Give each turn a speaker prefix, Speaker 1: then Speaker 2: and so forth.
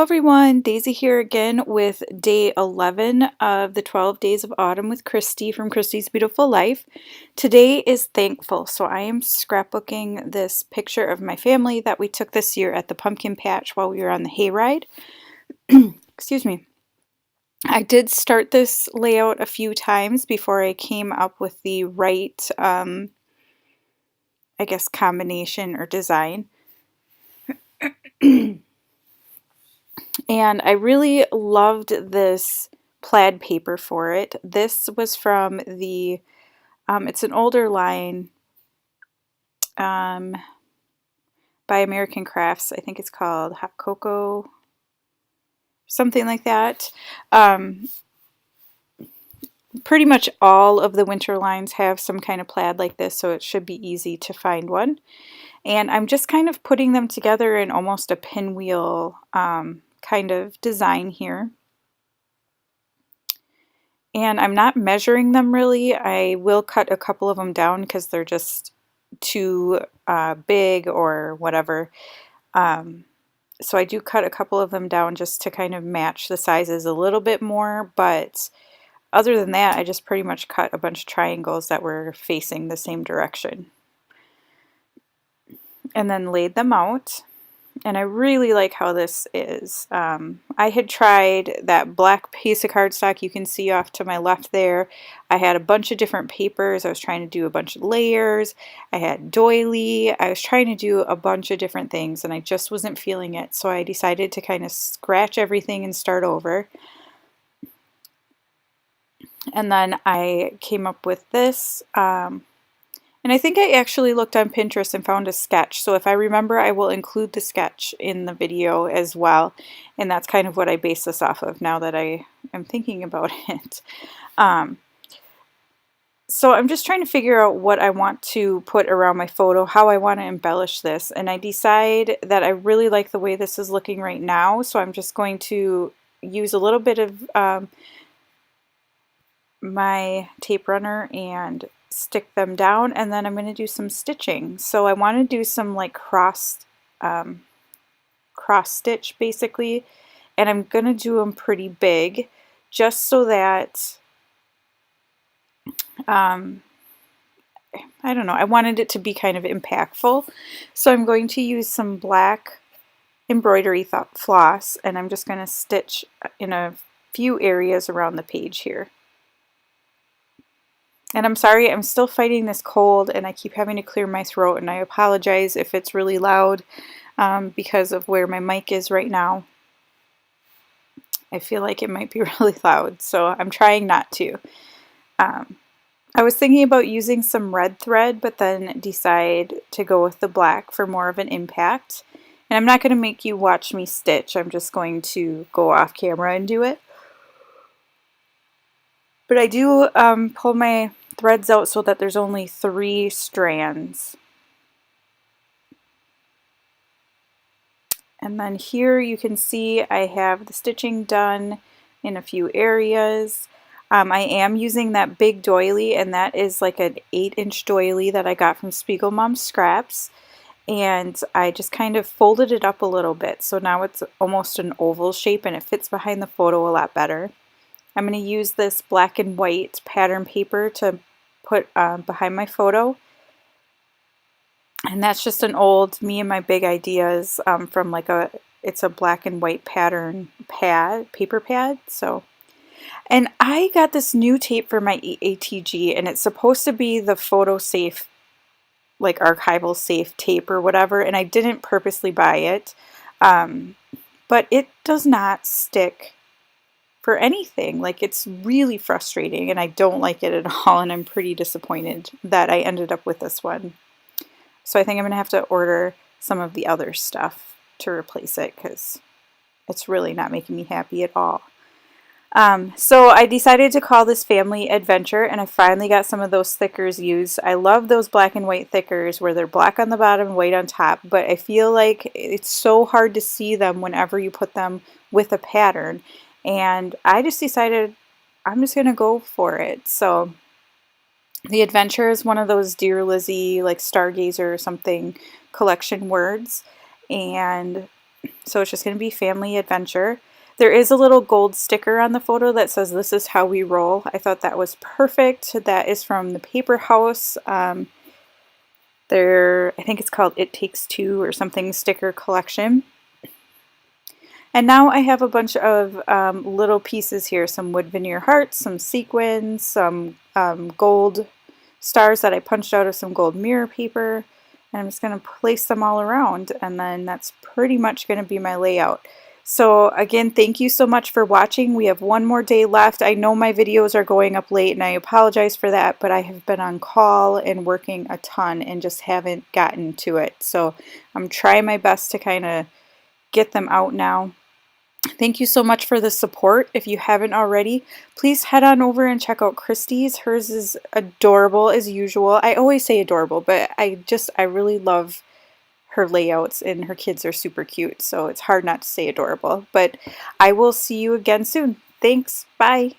Speaker 1: everyone, Daisy here again with day 11 of the 12 Days of Autumn with Christy from Christy's Beautiful Life. Today is thankful, so I am scrapbooking this picture of my family that we took this year at the pumpkin patch while we were on the hayride. Excuse me. I did start this layout a few times before I came up with the right, I guess, combination or design. And I really loved this plaid paper for it. This was from the, it's an older line by American Crafts. I think it's called Hot Cocoa, something like that. Pretty much all of the winter lines have some kind of plaid like this, so it should be easy to find one. And I'm just kind of putting them together in almost a pinwheel kind of design here. And I'm not measuring them really. I will cut a couple of them down because they're just too big or whatever. So I do cut a couple of them down just to kind of match the sizes a little bit more. But other than that, I just pretty much cut a bunch of triangles that were facing the same direction. And then laid them out. And I really like how this is. I had tried that black piece of cardstock you can see off to my left there. I had a bunch of different papers. I was trying to do a bunch of layers. I had doily. I was trying to do a bunch of different things and I just wasn't feeling it. So I decided to kind of scratch everything and start over. And then I came up with this. And I think I actually looked on Pinterest and found a sketch, so if I remember I will include the sketch in the video as well, and that's kind of what I base this off of now that I am thinking about it. So I'm just trying to figure out what I want to put around my photo, how I want to embellish this, and I decide that I really like the way this is looking right now, so I'm just going to use a little bit of my tape runner and stick them down, and then I'm going to do some stitching. So I want to do some like cross stitch basically, and I'm going to do them pretty big just so that I don't know, I wanted it to be kind of impactful. So I'm going to use some black embroidery floss, and I'm just going to stitch in a few areas around the page here. And I'm sorry, I'm still fighting this cold and I keep having to clear my throat, and I apologize if it's really loud because of where my mic is right now. I feel like it might be really loud, so I'm trying not to. I was thinking about using some red thread, but then decide to go with the black for more of an impact. And I'm not going to make you watch me stitch, I'm just going to go off camera and do it. But I do pull my threads out so that there's only 3 strands. And then here you can see I have the stitching done in a few areas. I am using that big doily, and that is like an 8-inch doily that I got from Spiegel Mom Scraps. And I just kind of folded it up a little bit, so now it's almost an oval shape and it fits behind the photo a lot better. I'm going to use this black and white pattern paper to put behind my photo. And that's just an old Me and My Big Ideas from like it's a black and white pattern paper pad. So, and I got this new tape for my ATG, and it's supposed to be the photo safe, like archival safe tape or whatever, and I didn't purposely buy it. But it does not stick for anything. Like, it's really frustrating and I don't like it at all, and I'm pretty disappointed that I ended up with this one. So I think I'm gonna have to order some of the other stuff to replace it because it's really not making me happy at all. So I decided to call this Family Adventure, and I finally got some of those thickers used. I love those black and white thickers where they're black on the bottom and white on top, but I feel like it's so hard to see them whenever you put them with a pattern. And I just decided I'm just going to go for it. So the adventure is one of those Dear Lizzie, like Stargazer or something collection words. And So it's just going to be family adventure. There is a little gold sticker on the photo that says this is how we roll. I thought that was perfect. That is from the Paper House. I think it's called It Takes Two or something sticker collection. And now I have a bunch of little pieces here, some wood veneer hearts, some sequins, some gold stars that I punched out of some gold mirror paper. And I'm just going to place them all around, and then that's pretty much going to be my layout. So again, thank you so much for watching. We have one more day left. I know my videos are going up late and I apologize for that, but I have been on call and working a ton and just haven't gotten to it. So I'm trying my best to kind of get them out now. Thank you so much for the support. If you haven't already, please head on over and check out Christy's. Hers is adorable as usual. I always say adorable, but I really love her layouts, and her kids are super cute, so it's hard not to say adorable. But I will see you again soon. Thanks. Bye.